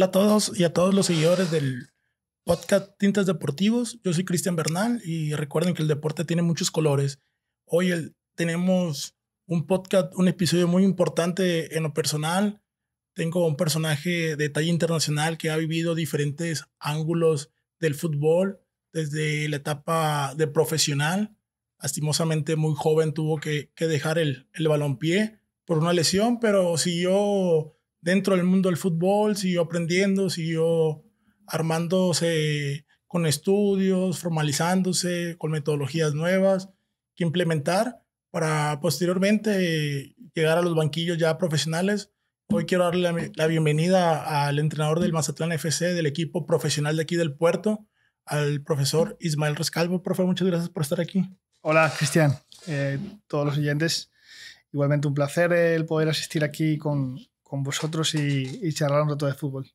Hola a todos y a todos los seguidores del podcast Tintas Deportivos. Yo soy Cristian Bernal y recuerden que el deporte tiene muchos colores. Hoy tenemos un podcast, un episodio muy importante en lo personal. Tengo un personaje de talla internacional que ha vivido diferentes ángulos del fútbol desde la etapa de profesional. Lastimosamente muy joven tuvo que dejar el balompié por una lesión, pero siguió dentro del mundo del fútbol, siguió aprendiendo, siguió armándose con estudios, formalizándose con metodologías nuevas que implementar para posteriormente llegar a los banquillos ya profesionales. Hoy quiero darle la bienvenida al entrenador del Mazatlán FC, del equipo profesional de aquí del puerto, al profesor Ismael Rescalvo. Profe, muchas gracias por estar aquí. Hola, Cristian. Todos los oyentes, igualmente un placer el poder asistir aquí con vosotros y charlar un rato de fútbol.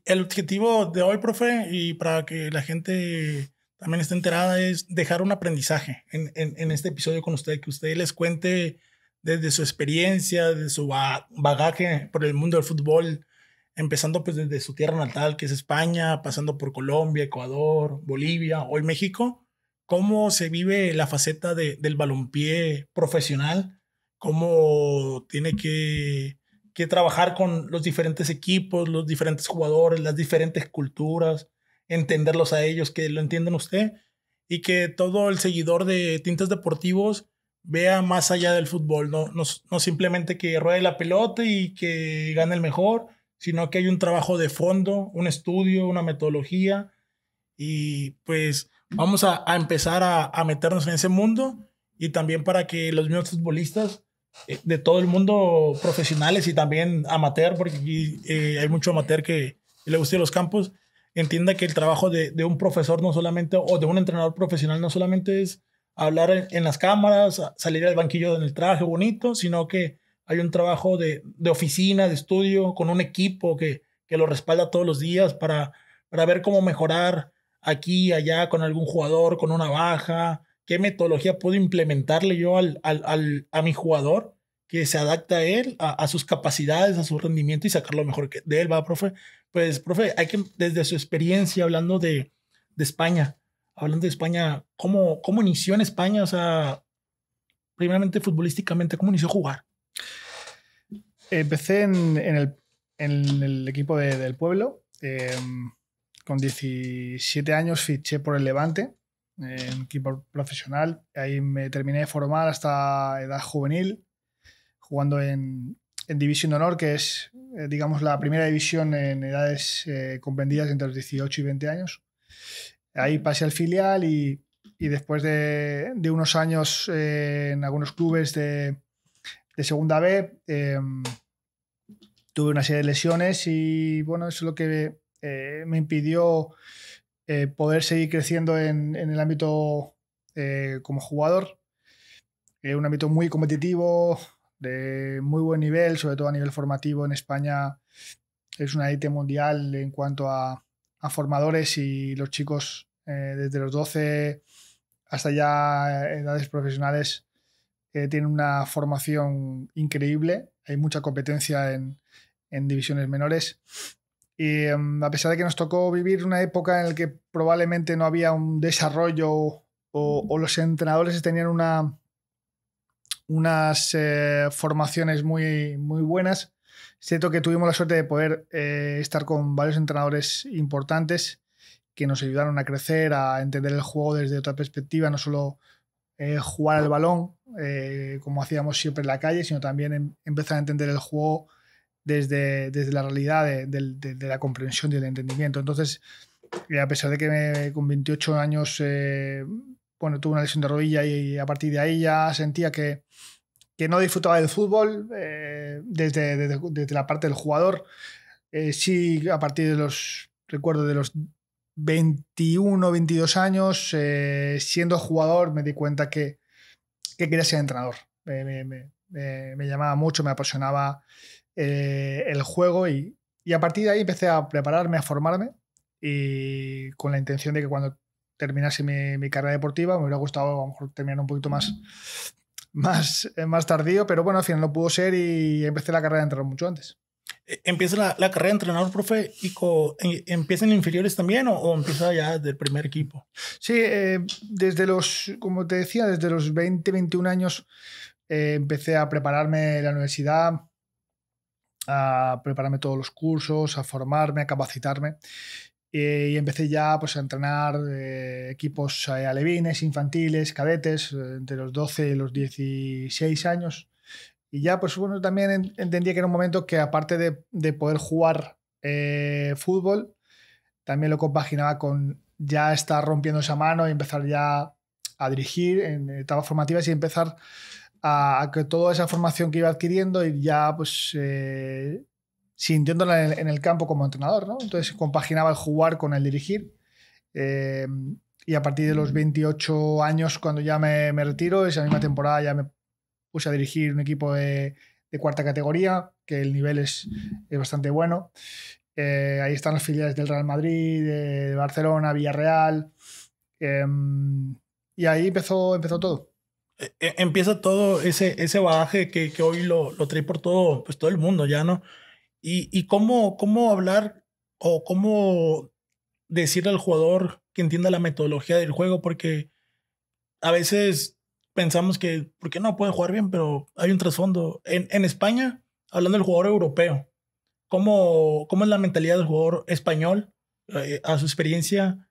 El objetivo de hoy, profe, y para que la gente también esté enterada, es dejar un aprendizaje en este episodio con usted, que usted les cuente desde su experiencia, de su bagaje por el mundo del fútbol, empezando pues desde su tierra natal, que es España, pasando por Colombia, Ecuador, Bolivia, hoy México, cómo se vive la faceta del balompié profesional, cómo tiene que trabajar con los diferentes equipos, los diferentes jugadores, las diferentes culturas, entenderlos a ellos, que lo entiendan usted y que todo el seguidor de Tintas Deportivos vea más allá del fútbol, no simplemente que ruede la pelota y que gane el mejor, sino que hay un trabajo de fondo, un estudio, una metodología y pues vamos a empezar a meternos en ese mundo y también para que los mismos futbolistas de todo el mundo, profesionales y también amateur, porque aquí hay mucho amateur que le gusta los campos, entienda que el trabajo de un profesor no solamente, o de un entrenador profesional no solamente es hablar en las cámaras, salir al banquillo en el traje bonito, sino que hay un trabajo de oficina, de estudio, con un equipo que lo respalda todos los días para ver cómo mejorar aquí y allá con algún jugador, con una baja, qué metodología puedo implementarle yo a mi jugador que se adapta a él, a sus capacidades, a su rendimiento y sacar lo mejor de él, ¿va, profe? Pues, profe, hay que, desde su experiencia, hablando de España, ¿cómo inició en España? O sea, primeramente futbolísticamente, ¿cómo inició a jugar? Empecé en el equipo del pueblo. Con 17 años fiché por el Levante, en equipo profesional. Ahí me terminé de formar hasta edad juvenil, jugando en División de Honor, que es, digamos, la primera división en edades comprendidas entre los 18 y 20 años. Ahí pasé al filial y después de unos años en algunos clubes de Segunda B, tuve una serie de lesiones y bueno, eso es lo que me impidió poder seguir creciendo en el ámbito como jugador. Un ámbito muy competitivo, de muy buen nivel, sobre todo a nivel formativo. En España es una élite mundial en cuanto a formadores y los chicos desde los 12 hasta ya edades profesionales tienen una formación increíble. Hay mucha competencia en divisiones menores. Y a pesar de que nos tocó vivir una época en la que probablemente no había un desarrollo o los entrenadores tenían unas formaciones muy, muy buenas, es cierto que tuvimos la suerte de poder estar con varios entrenadores importantes que nos ayudaron a crecer, a entender el juego desde otra perspectiva, no solo jugar al balón como hacíamos siempre en la calle, sino también empezar a entender el juego desde la realidad de la comprensión y del entendimiento. Entonces, a pesar de que con 28 años bueno, tuve una lesión de rodilla y a partir de ahí ya sentía que no disfrutaba del fútbol desde la parte del jugador. Sí, a partir de recuerdo de los 21, 22 años, siendo jugador, me di cuenta que quería ser entrenador. Me llamaba mucho, me apasionaba el juego y a partir de ahí empecé a prepararme, a formarme y con la intención de que cuando terminase mi carrera deportiva me hubiera gustado a lo mejor terminar un poquito más tardío, pero bueno, al final no pudo ser y empecé la carrera de entrenador mucho antes. ¿Empieza la carrera de entrenador, profe, y empieza en inferiores también o empieza ya del primer equipo? Sí, como te decía, desde los 20, 21 años empecé a prepararme en la universidad, a prepararme todos los cursos, a formarme, a capacitarme. Y empecé ya pues, a entrenar equipos alevines, infantiles, cadetes, entre los 12 y los 16 años. Y ya, pues bueno, también entendía que era un momento que aparte de poder jugar fútbol, también lo compaginaba con ya estar rompiendo esa mano y empezar ya a dirigir en etapas formativas y empezar a que toda esa formación que iba adquiriendo y ya pues sintiéndola en el campo como entrenador, ¿no? Entonces compaginaba el jugar con el dirigir eh, y a partir de los 28 años cuando ya me retiro, esa misma temporada ya me puse a dirigir un equipo de cuarta categoría, que el nivel es bastante bueno. Ahí están las filiales del Real Madrid, de Barcelona, Villarreal. Y ahí empezó todo. Empieza todo ese bagaje que hoy lo trae por todo, pues todo el mundo ya, ¿no? Y cómo hablar o cómo decirle al jugador que entienda la metodología del juego, porque a veces pensamos que, porque no puede jugar bien, pero hay un trasfondo. En España, hablando del jugador europeo, ¿cómo es la mentalidad del jugador español a su experiencia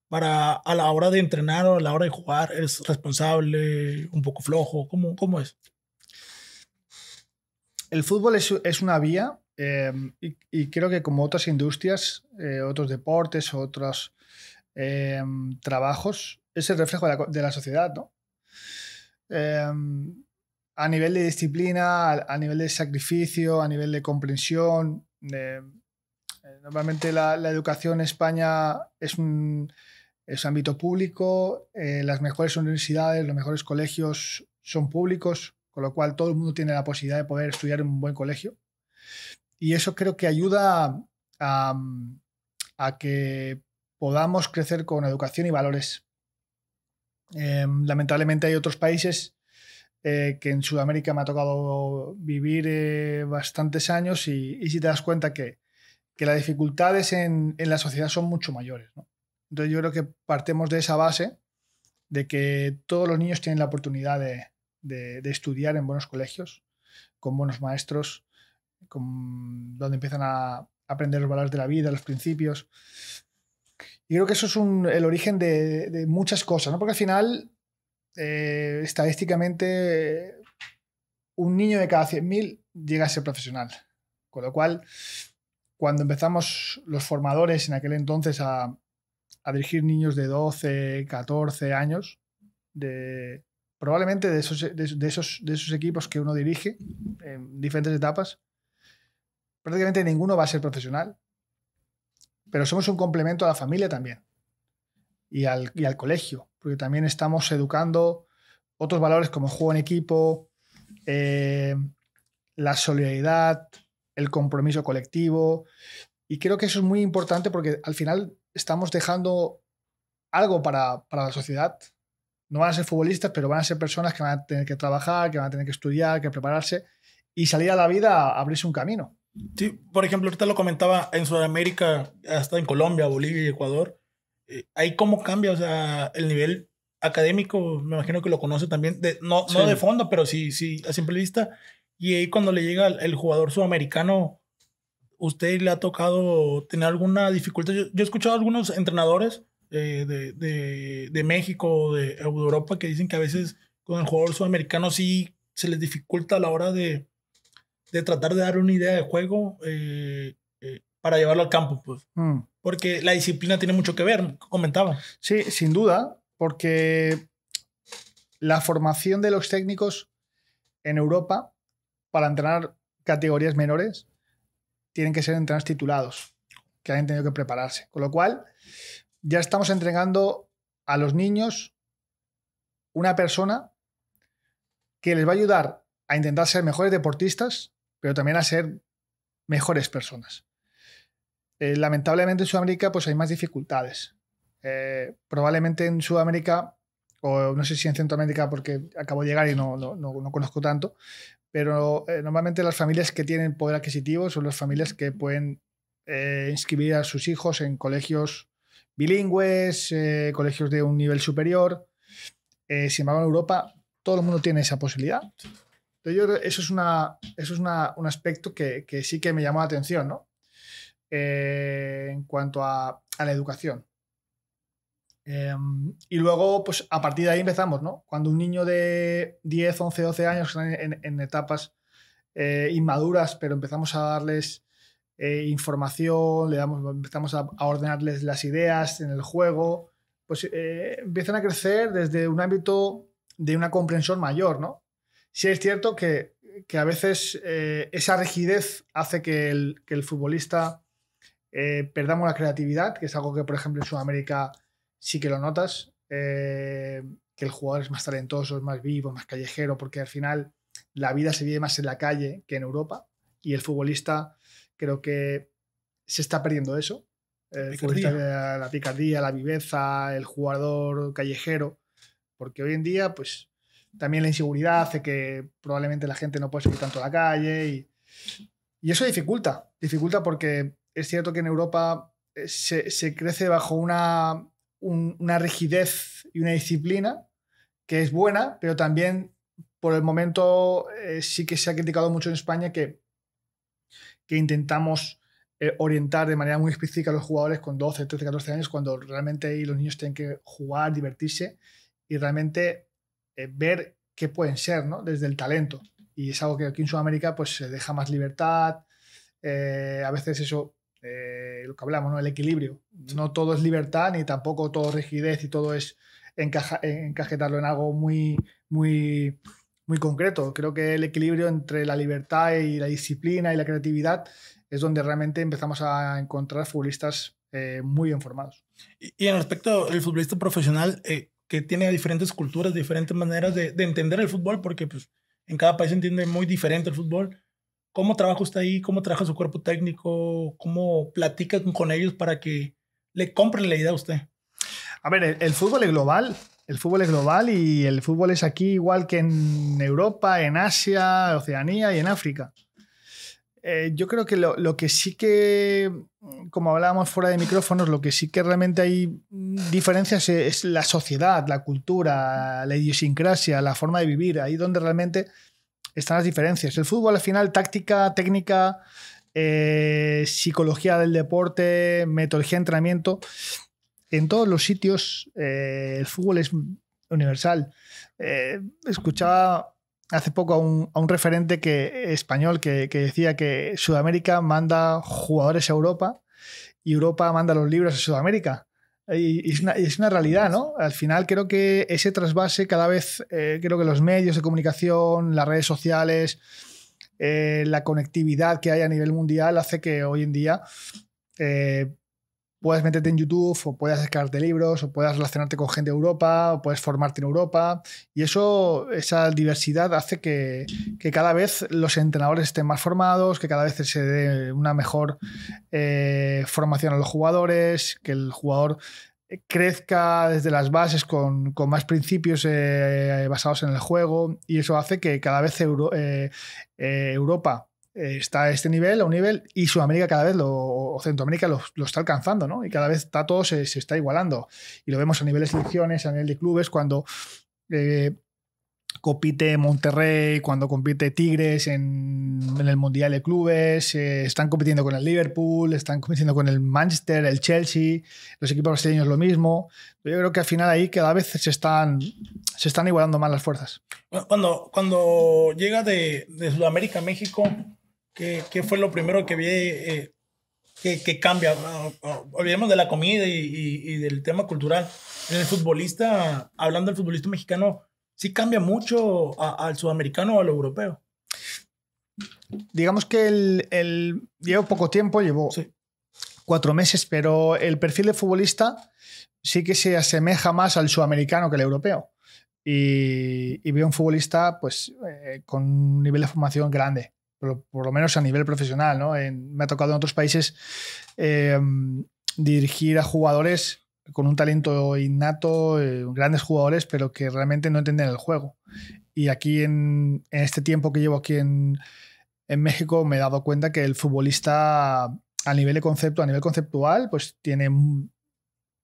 para a la hora de entrenar o a la hora de jugar? ¿Es responsable, un poco flojo? ¿Cómo es? El fútbol es una vía y creo que como otras industrias, otros deportes, otros trabajos, es el reflejo de la sociedad, ¿no? Eh, a nivel de disciplina, a nivel de sacrificio, a nivel de comprensión. Normalmente la educación en España es un ámbito público, las mejores universidades, los mejores colegios son públicos, con lo cual todo el mundo tiene la posibilidad de poder estudiar en un buen colegio. Y eso creo que ayuda a que podamos crecer con educación y valores. Lamentablemente hay otros países que en Sudamérica me ha tocado vivir bastantes años y si te das cuenta que las dificultades en la sociedad son mucho mayores, ¿no? Entonces yo creo que partemos de esa base de que todos los niños tienen la oportunidad de estudiar en buenos colegios, con buenos maestros, donde empiezan a aprender los valores de la vida, los principios. Y creo que eso es el origen de muchas cosas, ¿no? Porque al final, estadísticamente, un niño de cada 100.000 llega a ser profesional. Con lo cual, cuando empezamos los formadores en aquel entonces a dirigir niños de 12, 14 años, probablemente de esos equipos que uno dirige en diferentes etapas, prácticamente ninguno va a ser profesional. Pero somos un complemento a la familia también y al colegio, porque también estamos educando otros valores como juego en equipo, la solidaridad, el compromiso colectivo. Y creo que eso es muy importante porque al final estamos dejando algo para la sociedad. No van a ser futbolistas, pero van a ser personas que van a tener que trabajar, que van a tener que estudiar, que prepararse y salir a la vida a abrirse un camino. Sí, por ejemplo, ahorita lo comentaba en Sudamérica, hasta en Colombia, Bolivia y Ecuador. Ahí cómo cambia, o sea, el nivel académico, me imagino que lo conoce también, no de fondo, pero sí, a simple vista. Y ahí cuando le llega el jugador sudamericano, ¿usted le ha tocado tener alguna dificultad? Yo he escuchado a algunos entrenadores de México, de Europa, que dicen que a veces con el jugador sudamericano sí se les dificulta a la hora de tratar de dar una idea de juego para llevarlo al campo, pues. Porque la disciplina tiene mucho que ver, comentaba. Sí, sin duda, porque la formación de los técnicos en Europa para entrenar categorías menores tienen que ser entrenadores titulados, que han tenido que prepararse. Con lo cual, ya estamos entregando a los niños una persona que les va a ayudar a intentar ser mejores deportistas, pero también a ser mejores personas. Lamentablemente en Sudamérica pues hay más dificultades. Probablemente en Sudamérica, o no sé si en Centroamérica porque acabo de llegar y no conozco tanto, pero normalmente las familias que tienen poder adquisitivo son las familias que pueden inscribir a sus hijos en colegios bilingües, colegios de un nivel superior. Sin embargo, en Europa todo el mundo tiene esa posibilidad. Entonces, yo creo que eso es un aspecto que sí que me llamó la atención, ¿no? En cuanto a la educación. Y luego, pues a partir de ahí empezamos, ¿no? Cuando un niño de 10, 11, 12 años está en etapas inmaduras, pero empezamos a darles información, empezamos a ordenarles las ideas en el juego, pues empiezan a crecer desde un ámbito de una comprensión mayor, ¿no? Sí es cierto que a veces esa rigidez hace que el futbolista perdamos la creatividad, que es algo que, por ejemplo, en Sudamérica sí que lo notas, que el jugador es más talentoso, es más vivo, más callejero, porque al final la vida se vive más en la calle que en Europa, y el futbolista creo que se está perdiendo eso. El futbolista, la picardía, la viveza, el jugador callejero, porque hoy en día pues también la inseguridad hace que probablemente la gente no pueda salir tanto a la calle, y eso dificulta porque es cierto que en Europa se crece bajo una rigidez y una disciplina que es buena, pero también por el momento sí que se ha criticado mucho en España que intentamos orientar de manera muy específica a los jugadores con 12, 13, 14 años, cuando realmente ahí los niños tienen que jugar, divertirse y realmente ver qué pueden ser, ¿no? Desde el talento. Y es algo que aquí en Sudamérica pues se deja más libertad. A veces eso, lo que hablamos, ¿no? El equilibrio. No todo es libertad, ni tampoco todo rigidez y todo es encajetarlo en algo muy, muy, muy concreto. Creo que el equilibrio entre la libertad y la disciplina y la creatividad es donde realmente empezamos a encontrar futbolistas muy bien formados. Y en respecto al futbolista profesional, que tiene diferentes culturas, diferentes maneras de entender el fútbol, porque pues, en cada país se entiende muy diferente el fútbol. ¿Cómo trabaja usted ahí? ¿Cómo trabaja su cuerpo técnico? ¿Cómo platica con ellos para que le compren la idea a usted? A ver, el fútbol es global. El fútbol es global y el fútbol es aquí igual que en Europa, en Asia, Oceanía y en África. Yo creo que lo que sí que, como hablábamos fuera de micrófonos, lo que sí que realmente hay diferencias es la sociedad, la cultura, la idiosincrasia, la forma de vivir. Ahí donde realmente están las diferencias. El fútbol al final, táctica, técnica, psicología del deporte, metodología de entrenamiento. En todos los sitios el fútbol es universal. Escuchaba hace poco a un referente español que decía que Sudamérica manda jugadores a Europa y Europa manda los libros a Sudamérica. Y es una realidad, ¿no? Al final creo que ese trasvase cada vez, creo que los medios de comunicación, las redes sociales, la conectividad que hay a nivel mundial hace que hoy en día puedas meterte en YouTube o puedas descargarte libros o puedas relacionarte con gente de Europa o puedes formarte en Europa, y esa diversidad hace que cada vez los entrenadores estén más formados, que cada vez se dé una mejor formación a los jugadores, que el jugador crezca desde las bases con más principios basados en el juego, y eso hace que cada vez Europa está a este nivel, a un nivel, y Sudamérica cada vez, o Centroamérica lo está alcanzando, ¿no? Y cada vez todo se está igualando. Y lo vemos a nivel de selecciones, a nivel de clubes, cuando compite Monterrey, cuando compite Tigres en el Mundial de Clubes, están compitiendo con el Liverpool, están compitiendo con el Manchester, el Chelsea, los equipos brasileños lo mismo. Yo creo que al final ahí cada vez se están igualando más las fuerzas. Cuando llega de Sudamérica a México, ¿qué fue lo primero que vi que cambia? Olvidemos de la comida y del tema cultural. En el futbolista, hablando del futbolista mexicano, ¿sí cambia mucho al sudamericano o al europeo? Digamos que llevo poco tiempo, llevo 4 meses, pero el perfil de futbolista sí que se asemeja más al sudamericano que al europeo. Y veo un futbolista pues, con un nivel de formación grande, por lo menos a nivel profesional, ¿no? Me ha tocado en otros países dirigir a jugadores con un talento innato, grandes jugadores, pero que realmente no entienden el juego. Y aquí en este tiempo que llevo aquí en México me he dado cuenta que el futbolista a nivel conceptual, pues tiene un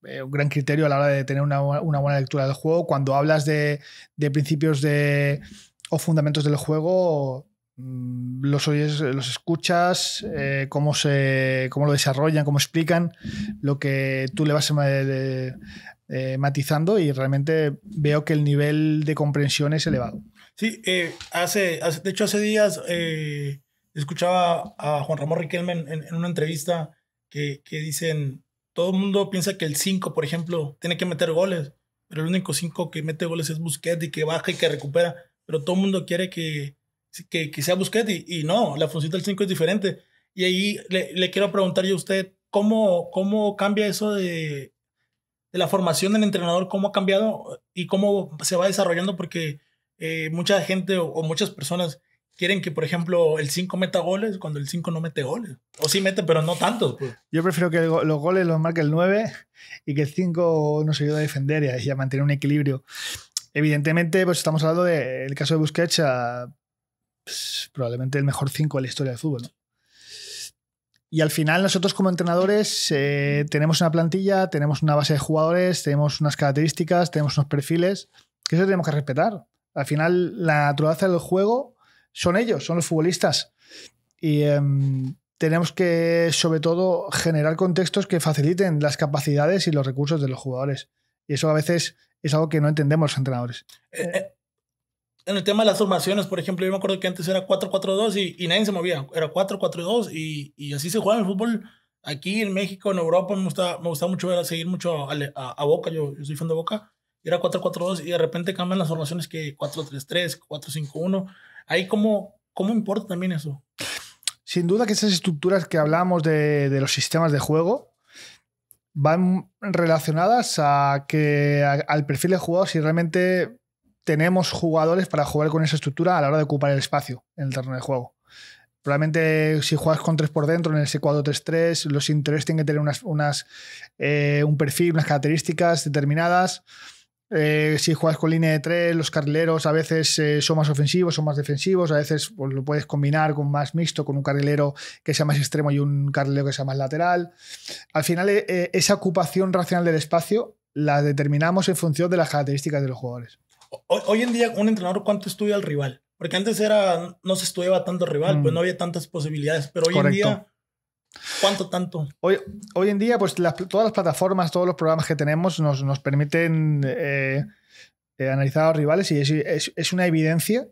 gran criterio a la hora de tener una buena lectura del juego. Cuando hablas de principios o fundamentos del juego, los oyes, los escuchas, cómo lo desarrollan, cómo explican, lo que tú le vas matizando, y realmente veo que el nivel de comprensión es elevado. Sí, de hecho hace días escuchaba a Juan Ramón Riquelme en una entrevista que dicen, todo el mundo piensa que el 5, por ejemplo, tiene que meter goles, pero el único 5 que mete goles es Busquets y que baja y que recupera, pero todo el mundo quiere que sea Busquets y no, la función del 5 es diferente. Y ahí le quiero preguntar yo a usted, ¿cómo cambia eso de la formación del entrenador, cómo ha cambiado y cómo se va desarrollando? Porque mucha gente o muchas personas quieren que, por ejemplo, el 5 meta goles cuando el 5 no mete goles. O sí mete, pero no tantos. Pues. Yo prefiero que los goles los marque el 9 y que el 5 nos ayude a defender y a mantener un equilibrio. Evidentemente, pues estamos hablando del caso de Busquets, pues, probablemente el mejor 5 de la historia del fútbol, ¿no? Y al final nosotros como entrenadores tenemos una plantilla, tenemos una base de jugadores, tenemos unas características, tenemos unos perfiles que eso tenemos que respetar. Al final la naturaleza del juego son ellos, son los futbolistas. Y tenemos que sobre todo generar contextos que faciliten las capacidades y los recursos de los jugadores. Y eso a veces es algo que no entendemos los entrenadores. En el tema de las formaciones, por ejemplo, yo me acuerdo que antes era 4-4-2 y nadie se movía. Era 4-4-2 y así se juega en el fútbol. Aquí en México, en Europa, me gusta mucho seguir mucho a Boca. Yo soy fan de Boca. Era 4-4-2 y de repente cambian las formaciones que 4-3-3, 4-5-1. Ahí, ¿cómo importa también eso? Sin duda que esas estructuras que hablamos de los sistemas de juego van relacionadas al perfil de jugador, si realmente tenemos jugadores para jugar con esa estructura a la hora de ocupar el espacio en el terreno de juego. Probablemente si juegas con 3 por dentro en ese 4-3-3, los interiores tienen que tener un perfil, unas características determinadas. Si juegas con línea de 3, los carrileros a veces son más ofensivos, son más defensivos, a veces pues, lo puedes combinar con más mixto, con un carrilero que sea más extremo y un carrilero que sea más lateral. Al final esa ocupación racional del espacio la determinamos en función de las características de los jugadores. Hoy en día, un entrenador, ¿cuánto estudia al rival? Porque antes no se estudiaba tanto el rival, pues no había tantas posibilidades. Pero hoy en día, ¿cuánto tanto? Hoy en día, pues todas las plataformas, todos los programas que tenemos nos permiten analizar a los rivales, y es una evidencia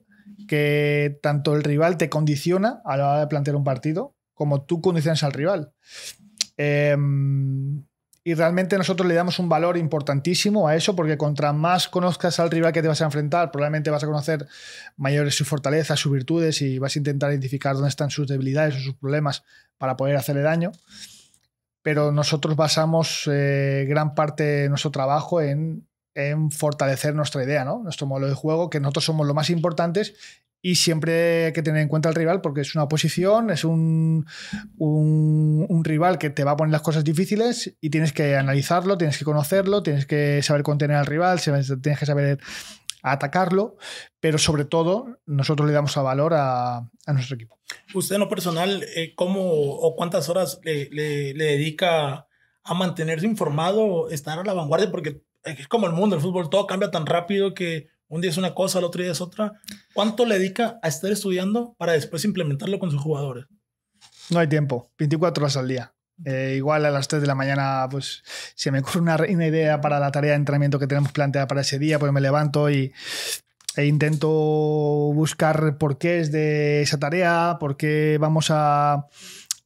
que tanto el rival te condiciona a la hora de plantear un partido, como tú condicionas al rival. Y realmente nosotros le damos un valor importantísimo a eso, porque contra más conozcas al rival que te vas a enfrentar, probablemente vas a conocer mayores sus fortalezas, sus virtudes, y vas a intentar identificar dónde están sus debilidades o sus problemas para poder hacerle daño. Pero nosotros basamos gran parte de nuestro trabajo en fortalecer nuestra idea, ¿no? Nuestro modelo de juego, que nosotros somos lo más importantes. Y siempre hay que tener en cuenta el rival, porque es una oposición, es un rival que te va a poner las cosas difíciles y tienes que analizarlo, tienes que conocerlo, tienes que saber contener al rival, tienes que saber atacarlo, pero sobre todo nosotros le damos valor a nuestro equipo. Usted en lo personal, ¿cómo o cuántas horas le dedica a mantenerse informado, estar a la vanguardia? Porque es como el mundo, el fútbol, todo cambia tan rápido que un día es una cosa, el otro día es otra. ¿Cuánto le dedica a estar estudiando para después implementarlo con sus jugadores? No hay tiempo, 24 horas al día. Igual a las 3 de la mañana pues se me ocurre una idea para la tarea de entrenamiento que tenemos planteada para ese día, pues me levanto e intento buscar porqués de esa tarea, por qué vamos a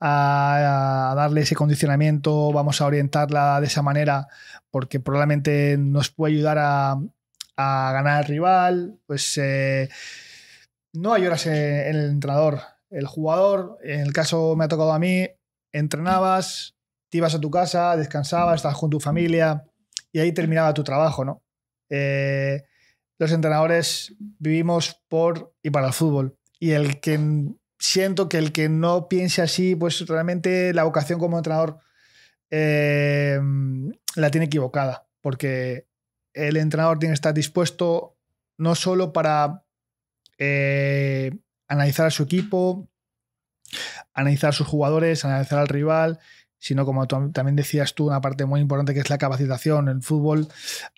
darle ese condicionamiento, vamos a orientarla de esa manera, porque probablemente nos puede ayudar a ganar al rival. Pues no hay horas en el entrenador. El jugador, en el caso me ha tocado a mí, entrenabas, te ibas a tu casa, descansabas, estabas con tu familia y ahí terminaba tu trabajo, ¿no? Los entrenadores vivimos por y para el fútbol, y siento que el que no piense así, pues realmente la vocación como entrenador la tiene equivocada, porque el entrenador tiene que estar dispuesto no solo para analizar a su equipo, analizar a sus jugadores, analizar al rival, sino como también decías tú, una parte muy importante que es la capacitación. El fútbol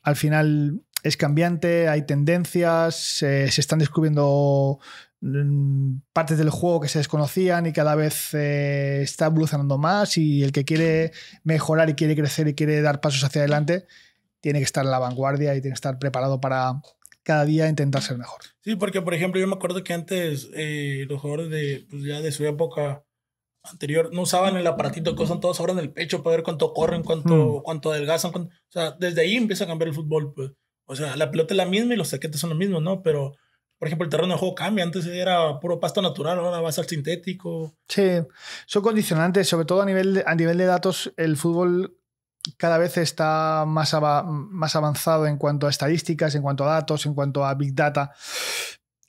al final es cambiante, hay tendencias, se están descubriendo partes del juego que se desconocían y cada vez está evolucionando más, y el que quiere mejorar y quiere crecer y quiere dar pasos hacia adelante tiene que estar en la vanguardia y tiene que estar preparado para cada día intentar ser mejor. Sí, porque por ejemplo yo me acuerdo que antes los jugadores pues, ya de su época anterior no usaban el aparatito que usan todos ahora en el pecho para ver cuánto corren, cuánto adelgazan. O sea, desde ahí empieza a cambiar el fútbol. Pues. O sea, la pelota es la misma y los taquetes son los mismos, ¿no? Pero, por ejemplo, el terreno de juego cambia. Antes era puro pasto natural, ahora va a ser sintético. Sí, son condicionantes, sobre todo a nivel de datos. El fútbol cada vez está más avanzado en cuanto a estadísticas, en cuanto a datos, en cuanto a Big Data.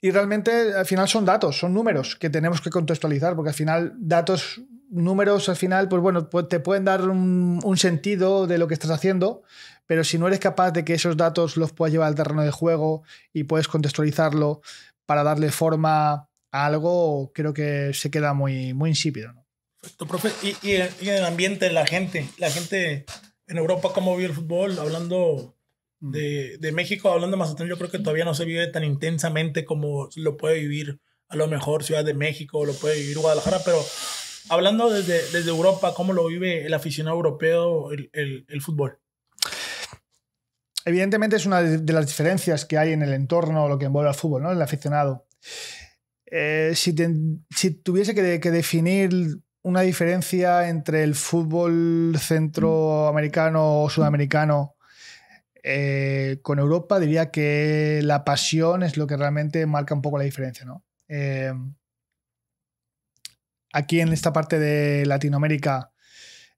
Y realmente al final son datos, son números que tenemos que contextualizar, porque al final datos, números, al final, pues bueno, te pueden dar un sentido de lo que estás haciendo, pero si no eres capaz de que esos datos los puedas llevar al terreno de juego y puedes contextualizarlo para darle forma a algo, creo que se queda muy, muy insípido, ¿no? Perfecto, profe. Y en el ambiente, la gente en Europa, ¿cómo vive el fútbol? Hablando de México, hablando de Mazatlán, yo creo que todavía no se vive tan intensamente como lo puede vivir a lo mejor Ciudad de México o lo puede vivir Guadalajara, pero hablando desde Europa, ¿cómo lo vive el aficionado europeo el fútbol? Evidentemente es una de las diferencias que hay en el entorno, lo que envuelve al fútbol, ¿no? El aficionado. Si tuviese que definir una diferencia entre el fútbol centroamericano o sudamericano con Europa, diría que la pasión es lo que realmente marca un poco la diferencia, ¿no? Aquí en esta parte de Latinoamérica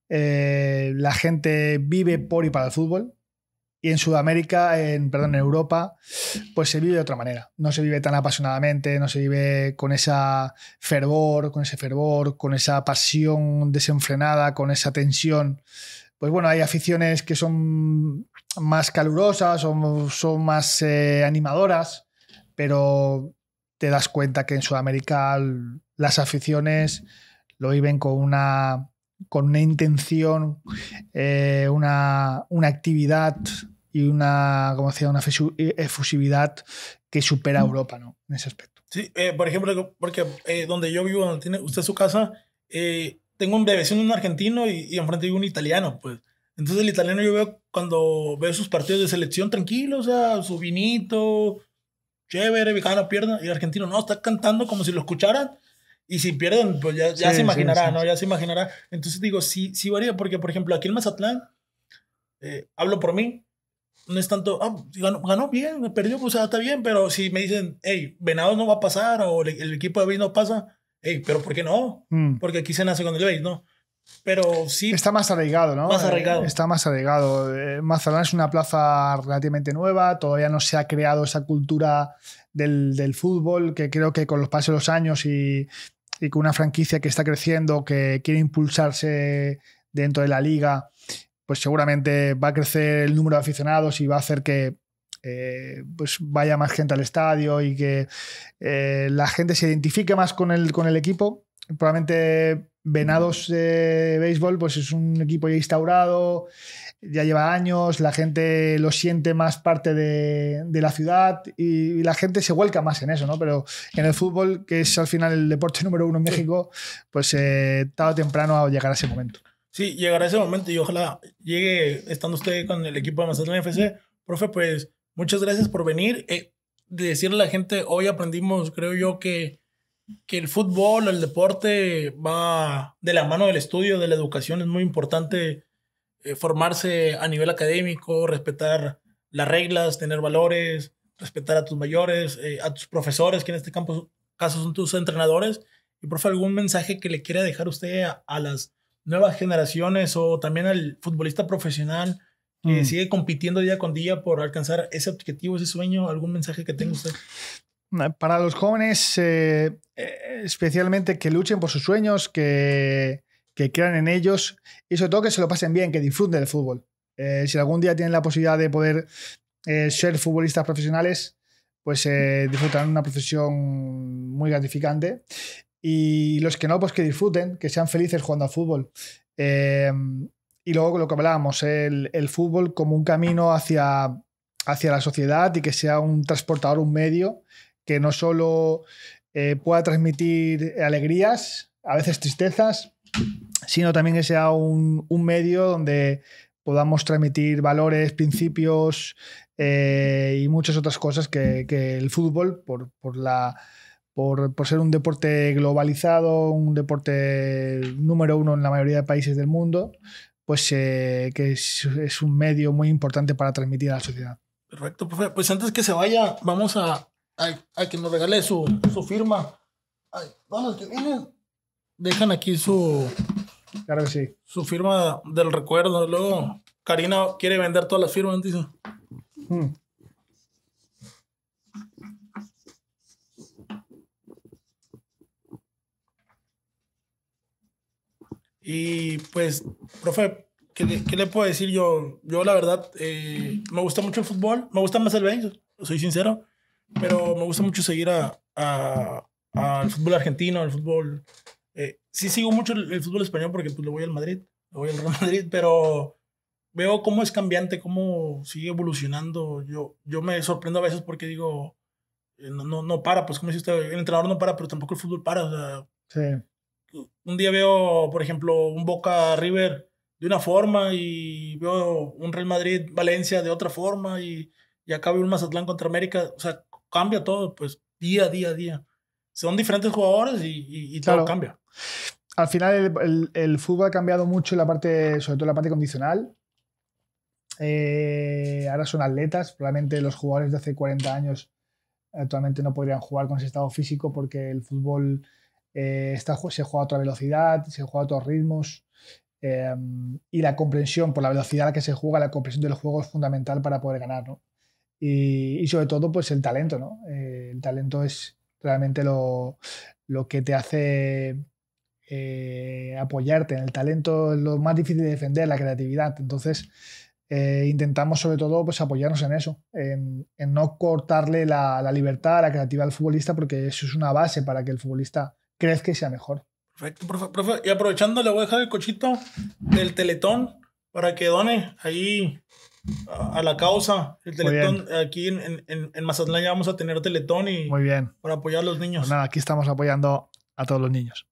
la gente vive por y para el fútbol, y en Sudamérica, en Europa, pues se vive de otra manera. No se vive tan apasionadamente, no se vive con ese fervor, con esa pasión desenfrenada, con esa tensión. Pues bueno, hay aficiones que son más calurosas o son más animadoras, pero te das cuenta que en Sudamérica las aficiones lo viven con una intención, una actividad y una efusividad que supera a Europa, ¿no? En ese aspecto. Sí, por ejemplo, porque donde yo vivo, donde tiene usted su casa, tengo un vecino, un argentino, y enfrente vive un italiano, pues. Entonces el italiano yo veo cuando veo sus partidos de selección tranquilo, o sea, su vinito, chévere, gana, pierda, y el argentino no, está cantando como si lo escucharan. Y si pierden, pues ya se imaginará, ¿no? Ya se imaginará. Entonces digo, sí varía, porque, por ejemplo, aquí en Mazatlán, hablo por mí, no es tanto, ganó bien, me perdió, pues está bien, pero si me dicen, hey, Venados no va a pasar, o el equipo de Base no pasa, hey, pero ¿por qué no? Porque aquí se nace con el Base, ¿no? Pero sí. Está más arraigado, ¿no? Más arraigado. Está más arraigado. Mazatlán es una plaza relativamente nueva, todavía no se ha creado esa cultura del fútbol, que creo que con los pasos de los años y con una franquicia que está creciendo, que quiere impulsarse dentro de la liga, pues seguramente va a crecer el número de aficionados y va a hacer que pues vaya más gente al estadio y que la gente se identifique más con el equipo. Probablemente Venados de béisbol pues es un equipo ya instaurado, ya lleva años, la gente lo siente más parte de la ciudad y la gente se vuelca más en eso, ¿no? Pero en el fútbol, que es al final el deporte número 1 en México, pues tarde o temprano llegará ese momento. Sí, llegará ese momento y ojalá llegue estando usted con el equipo de Mazatlán FC. Profe, pues muchas gracias por venir. Decirle a la gente, hoy aprendimos, creo yo, que el fútbol, el deporte va de la mano del estudio, de la educación. Es muy importante formarse a nivel académico, respetar las reglas, tener valores, respetar a tus mayores, a tus profesores, que en este caso son tus entrenadores. Y profe, algún mensaje que le quiera dejar usted a las nuevas generaciones o también al futbolista profesional que sigue compitiendo día con día por alcanzar ese objetivo, ese sueño, algún mensaje que tenga usted. Para los jóvenes, especialmente que luchen por sus sueños, que crean en ellos y sobre todo que se lo pasen bien, que disfruten del fútbol. Si algún día tienen la posibilidad de poder ser futbolistas profesionales, pues disfrutarán de una profesión muy gratificante. Y los que no, pues que disfruten, que sean felices jugando al fútbol. Y luego lo que hablábamos, el fútbol como un camino hacia la sociedad y que sea un transportador, un medio que no solo pueda transmitir alegrías, a veces tristezas, sino también que sea un medio donde podamos transmitir valores, principios y muchas otras cosas que el fútbol, por ser un deporte globalizado, un deporte número 1 en la mayoría de países del mundo, pues que es un medio muy importante para transmitir a la sociedad. Perfecto, profe. Pues antes que se vaya, vamos a que nos regale su firma. Ay, los que vienen dejan aquí Claro que sí. Su firma del recuerdo. Luego Karina quiere vender todas las firmas, dice. Y pues, profe, ¿qué le puedo decir yo? Yo la verdad, me gusta mucho el fútbol. Me gusta más el béisbol, soy sincero. Pero me gusta mucho seguir al fútbol argentino, al fútbol. Sí sigo mucho el fútbol español porque pues, le voy al Madrid, le voy al Real Madrid, pero veo cómo es cambiante, cómo sigue evolucionando. Yo me sorprendo a veces porque digo, no para, pues como dice usted, el entrenador no para, pero tampoco el fútbol para. O sea, sí. Un día veo, por ejemplo, un Boca River de una forma y veo un Real Madrid Valencia de otra forma y acá veo un Mazatlán contra América. O sea, cambia todo, pues día a día. Son diferentes jugadores y claro. Todo cambia. Al final el fútbol ha cambiado mucho en la parte, sobre todo en la parte condicional. Ahora son atletas, probablemente los jugadores de hace 40 años actualmente no podrían jugar con ese estado físico porque el fútbol se juega a otra velocidad, se juega a otros ritmos y la comprensión por la velocidad a la que se juega, la comprensión del juego es fundamental para poder ganar, ¿no? Y sobre todo pues el talento, ¿no? El talento es realmente lo que te hace apoyarte. En el talento es lo más difícil de defender, la creatividad. Entonces intentamos sobre todo pues apoyarnos en eso, en no cortarle la libertad, la creatividad al futbolista, porque eso es una base para que el futbolista crezca y sea mejor. Perfecto, profe. Y aprovechando, le voy a dejar el cochito del Teletón para que done ahí a la causa. El Teletón, aquí en Mazatlán ya vamos a tener Teletón y muy bien. Para apoyar a los niños. Pues nada, aquí estamos apoyando a todos los niños.